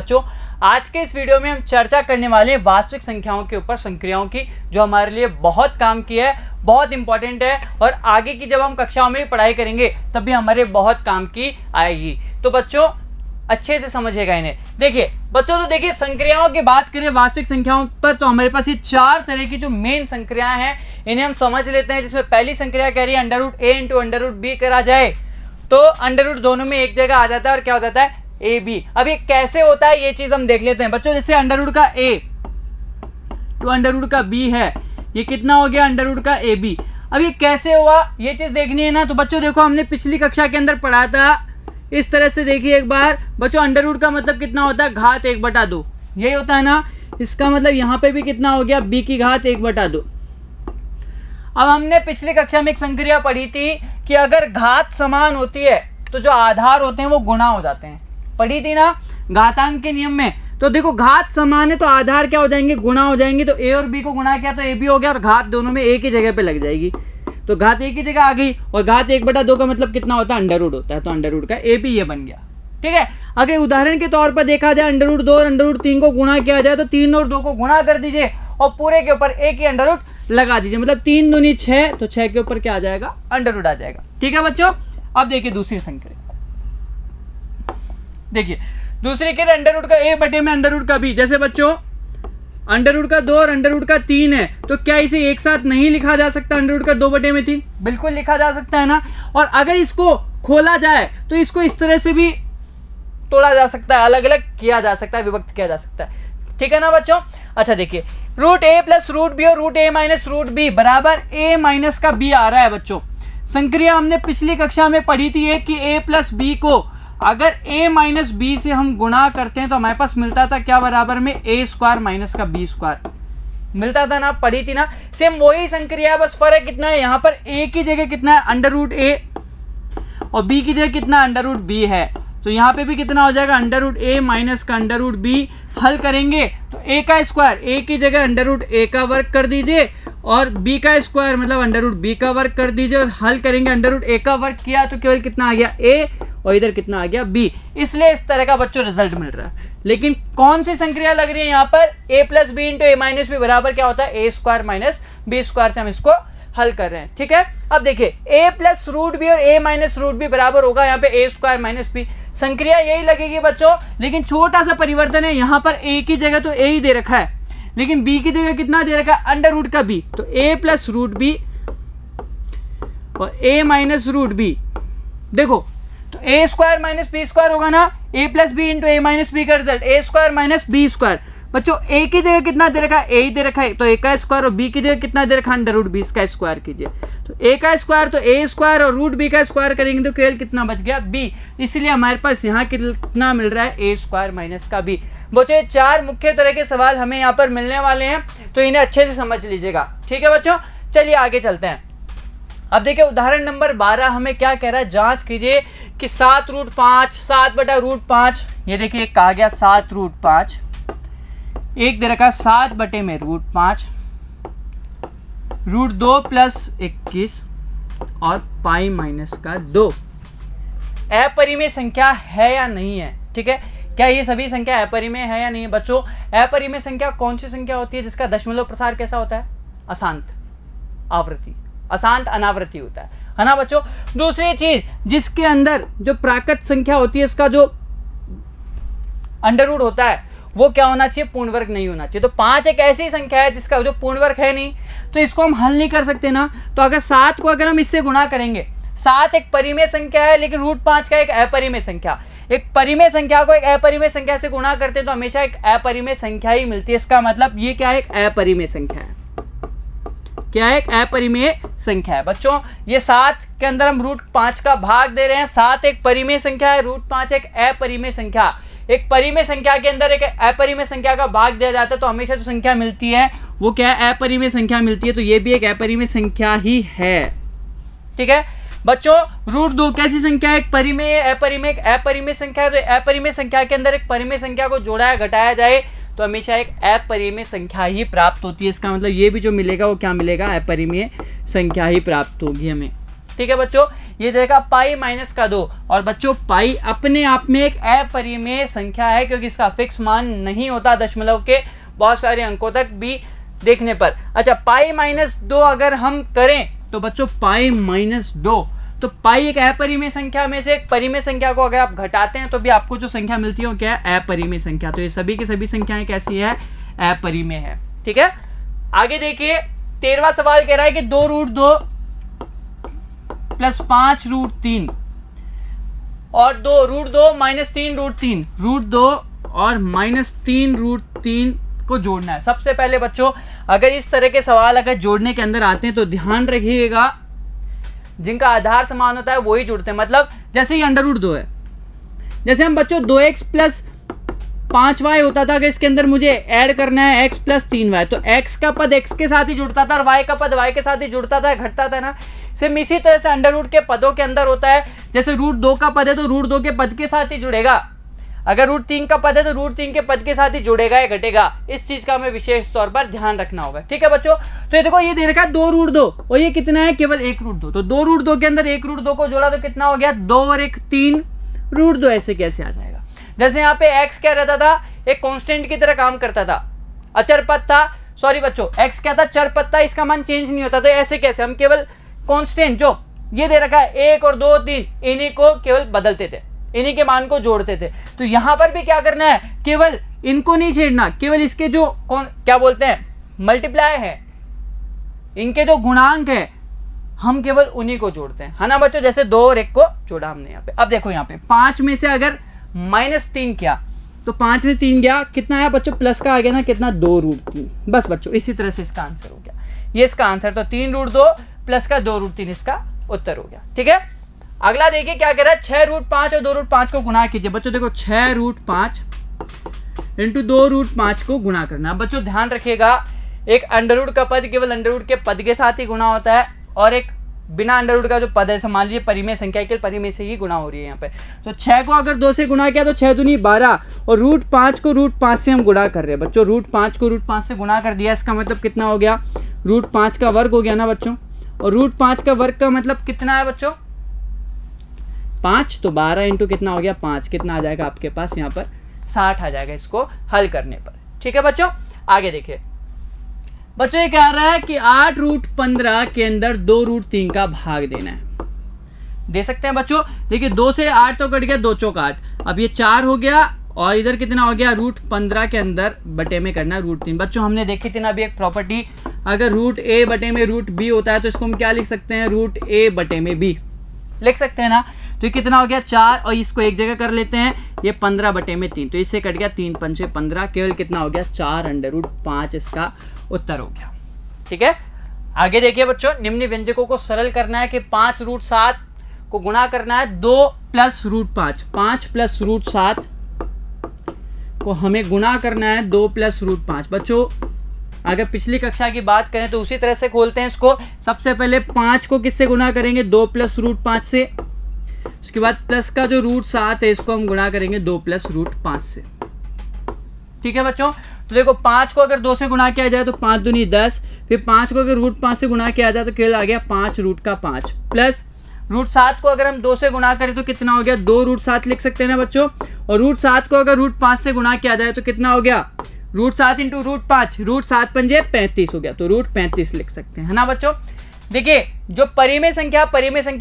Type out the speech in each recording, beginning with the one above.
बच्चों आज के इस वीडियो में हम चर्चा करने वाले हैं वास्तविक संख्याओं के ऊपर संक्रियाओं की, जो हमारे लिए बहुत काम की है, बहुत इंपॉर्टेंट है और आगे की जब हम कक्षाओं में पढ़ाई करेंगे तब भी हमारे बहुत काम की आएगी। तो बच्चों अच्छे से समझिएगा इन्हें। देखिए बच्चों, तो देखिए संक्रियाओं की बात करें वास्तविक संख्याओं पर तो हमारे पास ये चार तरह की जो मेन संक्रियाएं हैं इन्हें हम समझ लेते हैं। जिसमें पहली संक्रिया कह रही है √a इंटू √b करा जाए तो अंडर दोनों में एक जगह आ जाता है और क्या हो जाता है ए बी। अब ये कैसे होता है ये चीज हम देख लेते हैं बच्चों। जैसे अंडर का a तो अंडर का b है, ये कितना हो गया अंडर का ए बी। अब ये कैसे हुआ ये चीज देखनी है ना। तो बच्चों देखो हमने पिछली कक्षा के अंदर पढ़ा था इस तरह से। देखिए एक बार बच्चों अंडर का मतलब कितना होता है घात 1/2, यही होता है ना। इसका मतलब यहाँ पे भी कितना हो गया b की घात 1/2। अब हमने पिछली कक्षा में एक संक्रिया पढ़ी थी कि अगर घात समान होती है तो जो आधार होते हैं वो गुणा हो जाते हैं, पढ़ी थी ना घातांक के नियम में। तो देखो घात समान है तो आधार क्या हो जाएंगे गुणा हो जाएंगे। तो a और b को गुणा किया तो a b हो गया और घात दोनों में एक ही जगह पे लग जाएगी, तो घात एक ही जगह आ गई। और घात 1/2 का मतलब कितना होता है अंडर रूट होता है, तो अंडर रूट का ए बी ये बन गया। ठीक है, अगर उदाहरण के तौर पर देखा जाए अंडर रूट 2 और अंडर रूट 3 को गुणा किया जाए तो 3 और 2 को गुणा कर दीजिए और पूरे के ऊपर एक ही अंडर रूट लगा दीजिए, मतलब 3 दूनी 6, तो 6 के ऊपर क्या आ जाएगा अंडर रूट आ जाएगा। ठीक है बच्चों, अब देखिए दूसरी संक्रिया। देखिए दूसरी के अंडर रूट का a बटे में अंडर रूट का b। जैसे बच्चों अंडर रूट का 2 और अंडर रूट का 3 है तो क्या इसे एक साथ नहीं लिखा जा सकता अंडर रूट का 2 बटे में 3? बिल्कुल लिखा जा सकता है ना। और अगर इसको खोला जाए तो इसको इस तरह से भी तोड़ा जा सकता है, अलग अलग किया जा सकता है, विभक्त किया जा सकता है। ठीक है ना बच्चों। अच्छा देखिए √a प्लस √b और √a माइनस √b बराबर a माइनस का b आ रहा है बच्चों। संक्रिया हमने पिछली कक्षा में पढ़ी थी कि a प्लस b को अगर a माइनस b से हम गुणा करते हैं तो हमारे पास मिलता था क्या बराबर में a² माइनस का b² मिलता था ना, पढ़ी थी ना। सेम वही संक्रिया, बस फर्क कितना है यहाँ पर a की जगह कितना है अंडर रूट a और b की जगह कितना अंडर रूट b है। तो यहाँ पे भी कितना हो जाएगा अंडर रूट a माइनस का अंडर रूट b। हल करेंगे तो a का स्क्वायर a की जगह अंडर रूट a का वर्ग कर दीजिए और b का स्क्वायर मतलब अंडर रूट b का वर्ग कर दीजिए और हल करेंगे अंडर रूट a का वर्ग किया तो केवल कितना आ गया a और इधर कितना आ गया b। इसलिए इस तरह का बच्चों रिजल्ट मिल रहा है। लेकिन कौन सी संक्रिया लग रही है यहाँ पर a plus B into A minus B बराबर क्या होता है a² माइनस b² से हम इसको हल कर रहे हैं। ठीक है, अब देखिए a प्लस √b और a माइनस √b बराबर होगा यहाँ पे a² माइनस b। संक्रिया यही लगेगी बच्चों, लेकिन छोटा सा परिवर्तन है। यहाँ पर a की जगह तो a ही दे रखा है लेकिन b की जगह कितना दे रखा है अंडर रूट का b। तो a प्लस √b और a माइनस √b। देखो तो a² माइनस b² होगा ना, a plus B into A minus B का रिजल्ट a² माइनस b²। बच्चों a की जगह कितना दे रखा है a ही दे रखा है तो a का स्क्वायर और b की जगह कितना दे रखा है अंडर रूट b का स्क्वायर कीजिए। तो a का स्क्वायर तो a² और रूट b का स्क्वायर करेंगे तो केवल कितना बच गया b। इसलिए हमारे पास यहाँ कितना मिल रहा है a² माइनस का b। बच्चों चार मुख्य तरह के सवाल हमें यहाँ पर मिलने वाले हैं तो इन्हें अच्छे से समझ लीजिएगा। ठीक है बच्चों, चलिए आगे चलते हैं। अब देखिए उदाहरण नंबर 12 हमें क्या कह रहा है, जांच कीजिए कि 7√5 7/√5। ये देखिए एक कहा गया 7√5, एक दे रखा 7 बटे में √5, √2 प्लस 21 और पाई माइनस का 2 अपरिमेय संख्या है या नहीं है। ठीक है, क्या ये सभी संख्या अपरिमेय है या नहीं है बच्चों। अपरिमेय संख्या कौन सी संख्या होती है जिसका दशमलव प्रसार कैसा होता है अशांत आवृत्ति, अशांत अनावृत्ति होता है ना बच्चों। दूसरी चीज जिसके अंदर जो प्राकृत संख्या होती है इसका जो अंडर रूट होता है वो क्या होना चाहिए पूर्ण वर्ग नहीं होना चाहिए। तो 5 एक ऐसी संख्या है जिसका जो पूर्ण वर्ग है नहीं तो इसको हम हल नहीं कर सकते ना। तो अगर 7 को अगर हम इससे गुणा करेंगे, 7 एक परिमेय संख्या है लेकिन √5 का एक अपरिमेय संख्या, एक परिमेय संख्या को एक अपरिमेय संख्या से गुणा करते हैं तो हमेशा एक अपरिमेय संख्या ही मिलती है। इसका मतलब ये क्या है एक अपरिमेय संख्या है, क्या है एक अपरिमेय संख्या है बच्चों। ये 7 के अंदर हम √5 का भाग दे रहे हैं। 7 एक परिमेय संख्या है, √5 एक अपरिमेय संख्या। एक परिमेय संख्या के अंदर एक अपरिमेय संख्या का भाग दिया जाता है तो हमेशा जो संख्या मिलती है वो क्या है अपरिमेय संख्या मिलती है। तो ये भी एक अपरिमेय संख्या ही है। ठीक है बच्चों, √2 कैसी संख्या है एक परिमेय अपरिमेय, एक अपरिमेय संख्या है। तो अपरिमेय संख्या के अंदर एक परिमेय संख्या को जोड़ा घटाया जाए तो हमेशा एक अपरिमेय संख्या ही प्राप्त होती है। इसका मतलब ये भी जो मिलेगा वो क्या मिलेगा अपरिमेय संख्या ही प्राप्त होगी हमें। ठीक है बच्चों, ये देगा पाई माइनस का 2। और बच्चों पाई अपने आप में एक अपरिमेय संख्या है, क्योंकि इसका फिक्स मान नहीं होता दशमलव के बहुत सारे अंकों तक भी देखने पर। अच्छा, पाई माइनस 2 अगर हम करें तो बच्चों पाई माइनस 2, तो पाई एक अपरिमेय संख्या में से एक परिमेय संख्या को अगर आप घटाते हैं तो भी आपको जो संख्या मिलती है वो क्या है, अपरिमेय संख्या। तो ये सभी की सभी संख्याएं कैसी है, अपरिमेय है। ठीक है, आगे देखिए 13वां सवाल कह रहा है कि 2√2 प्लस 5√3 और 2√2 माइनस 3√3, √2 और माइनस 3√3 को जोड़ना है। सबसे पहले बच्चों अगर इस तरह के सवाल अगर जोड़ने के अंदर आते हैं तो ध्यान रखिएगा जिनका आधार समान होता है वही जुड़ते हैं। मतलब जैसे ही √2 है, जैसे हम बच्चों 2x प्लस 5y होता था, अगर इसके अंदर मुझे ऐड करना है x प्लस 3y, तो x का पद x के साथ ही जुड़ता था और y का पद y के साथ ही जुड़ता था, घटता था ना। सेम इसी तरह से अंडर के पदों के अंदर होता है, जैसे √2 का पद है तो √2 के पद के साथ ही जुड़ेगा, अगर √3 का पद है तो √3 के पद के साथ ही जुड़ेगा या घटेगा। इस चीज का हमें विशेष तौर पर ध्यान रखना होगा। ठीक है बच्चों, तो ये देखो ये दे रखा है 2√2 और ये कितना है, केवल 1√2, तो 2√2 के अंदर 1√2 को जोड़ा तो कितना हो गया, 2 और 1 3√2। ऐसे कैसे आ जाएगा, जैसे यहाँ पे x क्या रहता था, एक कांस्टेंट की तरह काम करता था, अचर पद था, सॉरी बच्चों x क्या था, चर पद था, इसका मान चेंज नहीं होता। तो ऐसे कैसे, हम केवल कांस्टेंट जो ये दे रखा है 1 और 2 3 इन्हीं को केवल बदलते थे, इन्हीं के मान को जोड़ते थे। तो यहां पर भी क्या करना है, केवल इनको नहीं छेड़ना, केवल इसके जो क्या बोलते हैं मल्टीप्लाई है, इनके जो गुणांक है हम केवल उन्हीं को जोड़ते हैं, है ना बच्चों। जैसे 2 और 1 को जोड़ा हमने यहाँ पे। अब देखो यहाँ पे 5 में से अगर -3 किया तो 5 में 3 गया, कितना आया बच्चों, प्लस का आ गया ना, कितना 2√3। बस बच्चों इसी तरह से इसका आंसर हो गया, ये इसका आंसर। तो 3√2 प्लस का 2√3 इसका उत्तर हो गया। ठीक है, अगला देखिए क्या कह रहा है, 6√5 और 2√5 को गुणा कीजिए। बच्चों देखो 6√5 इंटू 2√5 को गुणा करना। बच्चों ध्यान रखिएगा एक अंडर का पद केवल अंडर के पद के साथ ही गुणा होता है, और एक बिना अंडर का जो पद है, मान लीजिए परिमेय संख्या के परिमेय से ही गुणा हो रही है यहाँ पे। तो 6 को अगर 2 से गुणा किया तो 6 दूनी 12 और √5 को √5 से हम गुणा कर रहे हैं बच्चों। √5 को √5 से गुणा कर दिया, इसका मतलब कितना हो गया, √5 का वर्ग हो गया ना बच्चों। और √5 का वर्ग का मतलब कितना है बच्चों, 5, तो 12 इंटू कितना हो गया 5, कितना आ जाएगा आपके पास यहाँ पर 60 आ जाएगा इसको हल करने पर। ठीक है बच्चों, आगे देखिए बच्चों ये कह रहा है कि 8√15 के अंदर 2√3 का भाग देना है। दे सकते हैं बच्चों, देखिए 2 से 8 तो कट गया, 2 चौक 8, अब ये 4 हो गया और इधर कितना हो गया, √15 के अंदर बटे में करना है √3। बच्चों हमने देखी थी ना अभी एक प्रॉपर्टी, अगर √a बटे में √b होता है तो इसको हम क्या लिख सकते हैं, √a बटे में b लिख सकते हैं ना। तो ये कितना हो गया 4 और इसको एक जगह कर लेते हैं, ये 15 बटे में 3, तो इससे कट गया 3 पंचे 15, केवल कितना हो गया 4√5 इसका उत्तर हो गया। ठीक है, आगे देखिए बच्चों निम्न व्यंजकों को सरल करना है कि 5√7 को गुणा करना है 2 + √5, 5 + √7 को हमें गुणा करना है 2 + √5। बच्चों अगर पिछली कक्षा की बात करें तो उसी तरह से खोलते हैं इसको। सबसे पहले 5 को किससे गुणा करेंगे, 2 + √5 से, उसके बाद प्लस का जो √7 है इसको हम गुणा करेंगे 2 + √5 से। ठीक है बच्चों, तो देखो 5 को अगर 2 से गुणा किया जाए तो 5 दूनी 10, फिर 5 को अगर √5 से गुणा किया जाए तो केवल आ गया 5√5 प्लस √7 को अगर हम 2 से गुणा करें तो कितना हो गया 2√7 लिख सकते हैं ना बच्चों। और √7 को अगर √5 से गुणा किया जाए तो कितना हो गया √7 इंटू √5, √7 पंजे 35 हो गया, तो √35 लिख सकते हैं, है ना बच्चों। देखिए जो परिमेय संख्या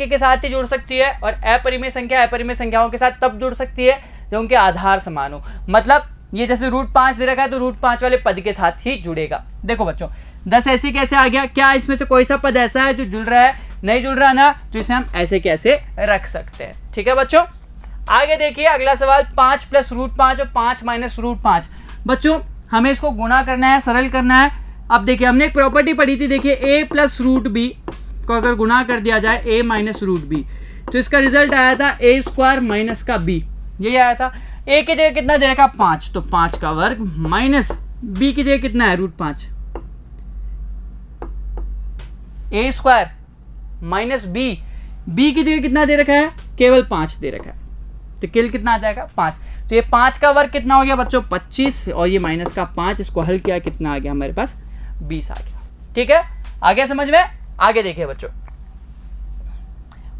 के साथ ही जुड़ सकती है और अपरिमेय संख्याओं के साथ तब जुड़ सकती है जब उनके आधार समान हो। मतलब ये जैसे √5 दे रखा है तो √5 वाले पद के साथ ही जुड़ेगा। देखो बच्चों 10 ऐसे कैसे आ गया, क्या इसमें से कोई सा पद ऐसा है जो जुड़ रहा है, नहीं जुड़ रहा ना, तो इसे हम ऐसे कैसे रख सकते हैं। ठीक है बच्चों, आगे देखिए अगला सवाल 5 + √5 और 5 - √5। बच्चों हमें इसको गुणा करना है, सरल करना है। अब देखिए हमने एक प्रॉपर्टी पढ़ी थी, देखिए a + √b को अगर गुणा कर दिया जाए a - √b तो इसका रिजल्ट आया था a² - का b, यही आया था। a की जगह कितना दे रखा 5, तो 5 का वर्ग माइनस b की जगह कितना है √5, a² - b की जगह कितना दे रखा है, केवल 5 दे रखा है, तो केवल कितना आ जाएगा 5। तो ये 5 का वर्ग कितना हो गया बच्चों 25 और ये माइनस का 5, इसको हल किया कितना आ गया हमारे पास 20 आ गया। ठीक है, आ गया समझ में। आगे देखिए बच्चों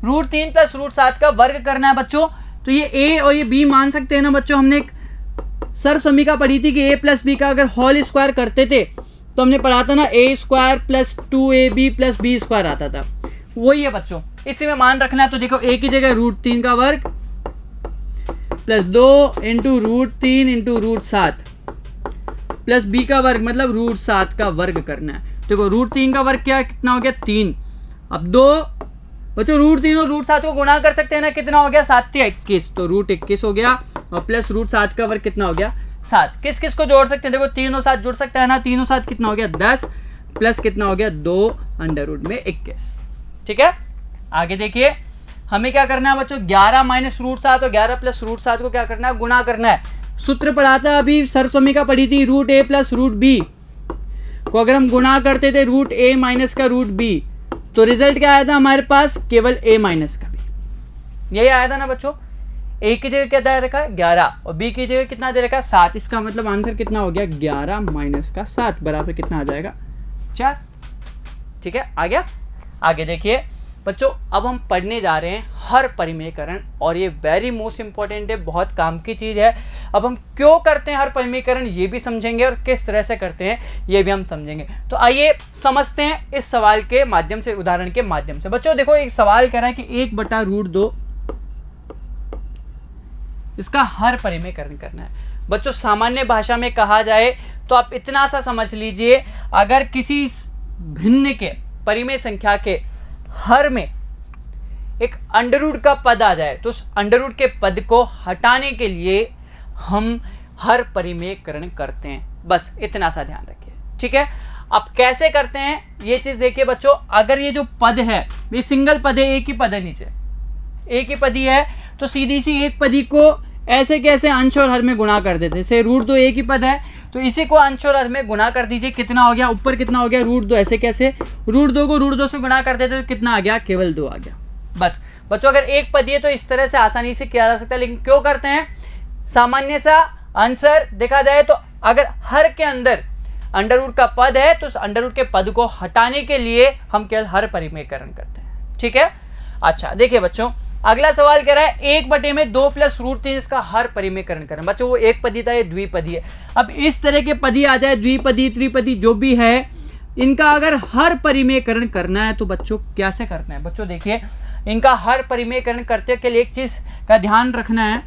√3 प्लस √7 का वर्ग करना है बच्चों। तो ये a और ये b मान सकते हैं ना बच्चों। हमने एक सरसमीका पढ़ी थी कि a प्लस बी का अगर होल स्क्वायर करते थे तो हमने पढ़ा था ना a² plus 2ab plus b² आता था, वही है बच्चों। इसी में मान रखना है। तो देखो a की जगह √3 का वर्ग plus 2 into √3 into √7 plus b का वर्ग मतलब √7 का वर्ग करना है। देखो √3 का वर्ग क्या कितना हो गया 3। अब 2 बच्चों √3 और √7 को गुणा कर सकते हैं ना, कितना हो गया 7 × 21, तो √21 हो गया और प्लस √7 का वर्ग कितना हो गया 7। किस किस को जोड़ सकते हैं, देखो 3 और 7 जुड़ सकता है ना, 3 और 7 कितना हो गया 10 प्लस कितना हो गया 2√21। ठीक है, आगे देखिए हमें क्या करना है बच्चों, 11 माइनस √7 और 11 प्लस √7 को क्या करना है, गुणा करना है। सूत्र पढ़ा था अभी, सरसमीका पढ़ी थी, √a प्लस √b को अगर हम गुणा करते थे √a माइनस का √b तो रिजल्ट क्या आया था हमारे पास, केवल a माइनस का b। यही आया था ना बच्चों। a की जगह क्या दे रखा है 11 और b की जगह कितना दे रखा है 7। इसका मतलब आंसर कितना हो गया 11 माइनस का 7 बराबर कितना आ जाएगा 4। ठीक है, आ गया। आगे देखिए बच्चों, अब हम पढ़ने जा रहे हैं हर परिमेयकरण और ये वेरी मोस्ट इंपॉर्टेंट है, बहुत काम की चीज़ है। अब हम क्यों करते हैं हर परिमेयकरण ये भी समझेंगे और किस तरह से करते हैं ये भी हम समझेंगे। तो आइए समझते हैं इस सवाल के माध्यम से, उदाहरण के माध्यम से। बच्चों देखो एक सवाल कह रहा है कि 1/√2 इसका हर परिमेयकरण करना है। बच्चों सामान्य भाषा में कहा जाए तो आप इतना सा समझ लीजिए, अगर किसी भिन्न के परिमेय संख्या के हर में एक अंडर का पद आ जाए तो उस अंडर के पद को हटाने के लिए हम हर परिमेयकरण करते हैं। बस इतना सा ध्यान रखिए। ठीक है, अब कैसे करते हैं ये चीज देखिए बच्चों। अगर ये जो पद है ये सिंगल पद है, एक ही पद है, नीचे एक ही पदी है, तो सीधी सी एक पदी को ऐसे कैसे अंश और हर में गुणा कर देते। जैसे √2 एक ही पद है तो इसी को अंश और हर में गुणा कर दीजिए, कितना हो गया, ऊपर कितना हो गया √2। ऐसे कैसे, √2 को √2 से गुणा कर देते तो कितना आ गया, केवल 2 आ गया। बस बच्चों अगर एक पद है तो इस तरह से आसानी से किया जा सकता है। लेकिन क्यों करते हैं, सामान्य सा आंसर देखा जाए तो अगर हर के अंदर अंडर का पद है तो उस अंडर के पद को हटाने के लिए हम केवल हर परिमेयकरण करते हैं। ठीक है, अच्छा देखिए बच्चों अगला सवाल कह रहा है 1/2 प्लस √3 इसका हर परिमेयकरण करें। बच्चों वो एक पदी था, ये द्विपदी है। अब इस तरह के पदी आ जाए, द्विपदी त्रिपदी जो भी है, इनका अगर हर परिमेयकरण करना है तो बच्चों कैसे करना है। बच्चों देखिए इनका हर परिमेयकरण करते के लिए एक चीज का ध्यान रखना है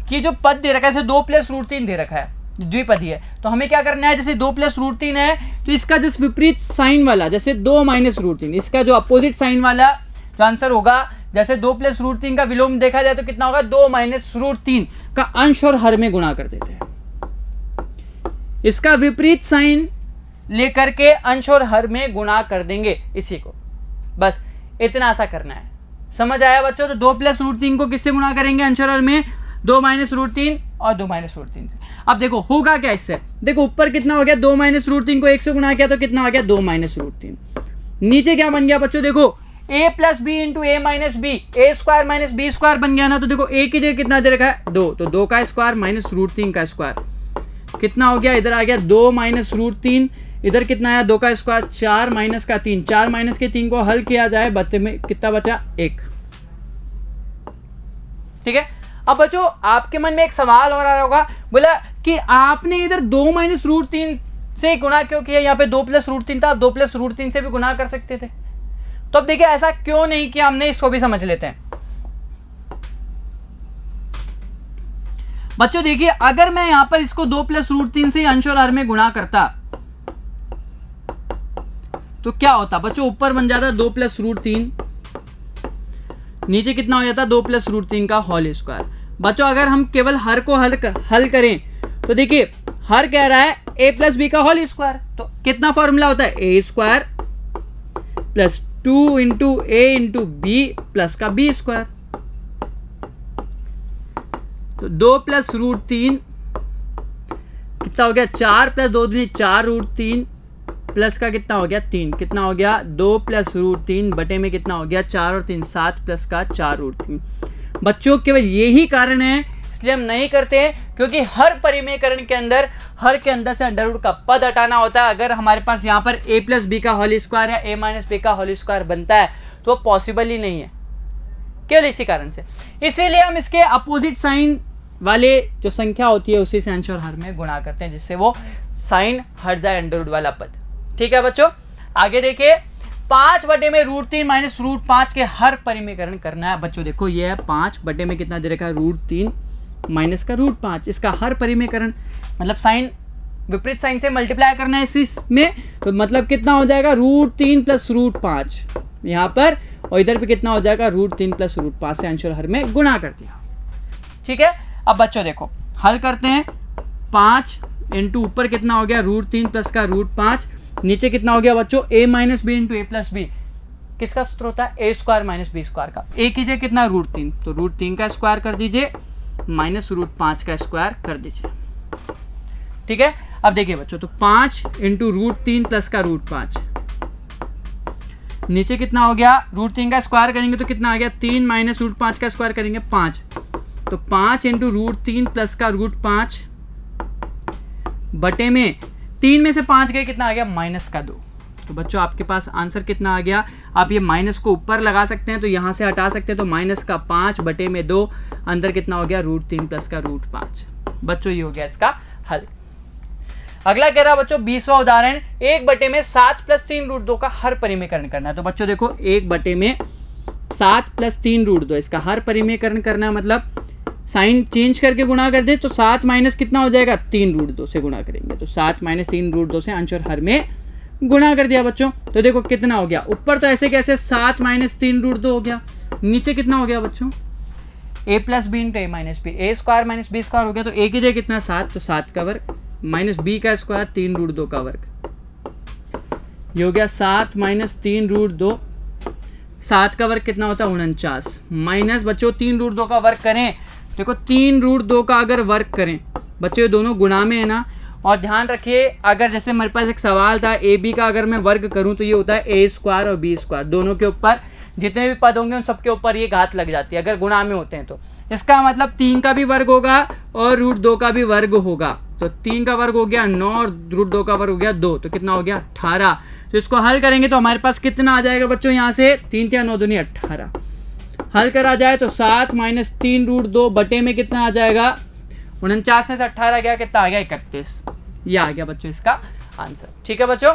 कि जो पद दे रखा है, जैसे 2 प्लस √3 दे रखा है, द्विपदी है, तो हमें क्या करना है, जैसे 2 प्लस √3 है तो इसका जिस विपरीत साइन वाला, जैसे 2 माइनस √3, इसका जो अपोजिट साइन वाला जो आंसर होगा, जैसे 2 प्लस √3 का विलोम देखा जाए तो कितना होगा, 2 माइनस √3 का अंश और हर में गुणा कर देते हैं। इसका विपरीत साइन लेकर के अंश और हर में गुणा कर देंगे इसी को। बस इतना सा करना है, समझ आया बच्चों। तो 2 प्लस √3 को किससे गुणा करेंगे, अंश और हर में, 2 माइनस √3 और 2 माइनस √3 से। अब देखो होगा क्या इससे, देखो ऊपर कितना हो गया, 2 माइनस √3 को 1 से गुणा किया तो कितना आ गया 2 माइनस √3। नीचे क्या बन गया बच्चों, देखो a plus B into A minus B, a² minus b² बन गया ना। तो देखो a की जगह कितना दे रखा है 2, तो 2 का स्क्वायर माइनस √3 का स्क्वायर कितना हो गया, इधर आ गया 2 माइनस √3, इधर कितना आया 2 का स्क्वायर 4 माइनस का 3, 4 माइनस के 3 को हल किया जाए, बच्चे में कितना बचा 1। ठीक है, अब बच्चों आपके मन में एक सवाल हो रहा होगा, बोला कि आपने इधर 2 माइनस √3 से गुणा क्यों किया, यहाँ पे 2 प्लस √3 था, आप 2 प्लस √3 से भी गुणा कर सकते थे। तो अब देखिए ऐसा क्यों नहीं किया हमने, इसको भी समझ लेते हैं। बच्चों देखिए अगर मैं यहां पर इसको 2 प्लस √3 से अंश और हर में गुणा करता तो क्या होता बच्चों, ऊपर बन जाता 2 प्लस √3, नीचे कितना हो जाता 2 प्लस √3 का होल स्क्वायर। बच्चों अगर हम केवल हर को हल करें तो देखिए हर कह रहा है a प्लस बी का होल स्क्वायर, तो कितना फॉर्मूला होता है a² plus 2 into a into B plus का b²। तो 2 प्लस √3 कितना हो गया 4 प्लस 2 दूनी 4 √3 प्लस का कितना हो गया 3, कितना हो गया 2 प्लस √3 बटे में कितना हो गया 4 और 3 7 प्लस का 4 √3। बच्चों केवल यही कारण है इसलिए हम नहीं करते हैं, क्योंकि हर परिमेयकरण के अंदर हर के अंदर से अंडर रूट का पद हटाना होता है। अगर हमारे पास यहाँ पर a प्लस बी का होल स्क्वायर या a माइनस बी का होल स्क्वायर बनता है तो पॉसिबल ही नहीं है। केवल इसी कारण से। इसीलिए हम इसके अपोजिट साइन वाले जो संख्या होती है उसी से अंश और हर में गुणा करते हैं, जिससे वो साइन हट जाए अंडर रूट वाला पद। ठीक है बच्चों, आगे देखिए 5/√3 माइनस √5 के हर परिमेयकरण करना है। बच्चों देखो ये है 5 में कितना दे रखा है √3 माइनस का √5, इसका हर परिमेयकरण मतलब साइन विपरीत साइन से मल्टीप्लाई करना है इसमें, तो मतलब कितना हो जाएगा √3 प्लस √5 यहाँ पर, और इधर पे कितना हो जाएगा √3 प्लस √5 से अंश और हर में गुणा कर दिया। ठीक है, अब बच्चों देखो हल करते हैं। 5 इंटू ऊपर कितना हो गया √3 प्लस का √5, नीचे कितना हो गया बच्चों a minus B into A plus B, किसका सूत्र होता है a² माइनस b² का। a कीजिए कितना √3, तो √3 का स्क्वायर कर दीजिए माइनस √5 का स्क्वायर कर दीजिए। ठीक है, अब देखिए बच्चों, तो 5 इंटू √3 प्लस का √5, नीचे कितना हो गया √3 का स्क्वायर करेंगे तो कितना आ गया 3 माइनस √5 का स्क्वायर करेंगे 5, तो 5 इंटू √3 प्लस का √5 बटे में 3 में से 5 गए कितना आ गया -2। तो बच्चों आपके पास आंसर कितना आ गया, आप ये माइनस को ऊपर लगा सकते हैं तो यहाँ से हटा सकते हैं, तो -5 बटे में 2, अंदर कितना हो गया √3 प्लस का √5। बच्चों ये हो गया इसका हल। अगला कह रहा बच्चों 20वां उदाहरण, 1 में 7 प्लस 3 √2 का हर परिमेयकरण करना है। तो बच्चों देखो 1 में 7 प्लस 3 √2 इसका हर परिमेयकरण करना है, मतलब साइन चेंज करके गुणा कर दे तो 7 माइनस कितना हो जाएगा 3 √2 से गुणा करेंगे, तो 7 माइनस 3 √2 से अंश और हर में गुणा कर दिया बच्चों। तो देखो कितना हो गया, ऊपर तो ऐसे कैसे 7 माइनस 3 √2 हो गया, नीचे कितना हो गया बच्चों a plus B into A minus B, a² minus b² हो गया, तो a की जगह कितना 7, तो 7 का वर्ग माइनस b का स्क्वायर 3 √2 का वर्ग, ये हो गया 7 माइनस 3 √2, 7 का वर्ग कितना होता है 49, माइनस बच्चों 3 √2 का वर्ग करें, देखो 3 √2 का अगर वर्ग करें बच्चों ये दोनों गुणा में है ना, और ध्यान रखिए अगर जैसे मेरे पास एक सवाल था ए बी का अगर मैं वर्ग करूं तो ये होता है a² और b², दोनों के ऊपर जितने भी पद होंगे उन सबके ऊपर ये घात लग जाती है अगर गुणा में होते हैं, तो इसका मतलब 3 का भी वर्ग होगा और √2 का भी वर्ग होगा, तो 3 का वर्ग हो गया 9 और √2 का वर्ग हो गया 2, तो कितना हो गया 18। तो इसको हल करेंगे तो हमारे पास कितना आ जाएगा बच्चों, यहाँ से 3 × 9 = 18, हल करा जाए तो 7 माइनस 3 √2 बटे में कितना आ जाएगा 49 में से 18 गया कितना आ गया 31, ये आ गया बच्चों इसका आंसर। ठीक है बच्चों,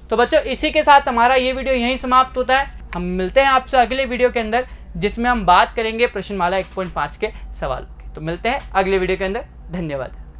तो बच्चों इसी के साथ हमारा ये वीडियो यहीं समाप्त होता है। हम मिलते हैं आपसे अगले वीडियो के अंदर जिसमें हम बात करेंगे प्रश्नमाला 1.5 के सवाल की। तो मिलते हैं अगले वीडियो के अंदर, धन्यवाद।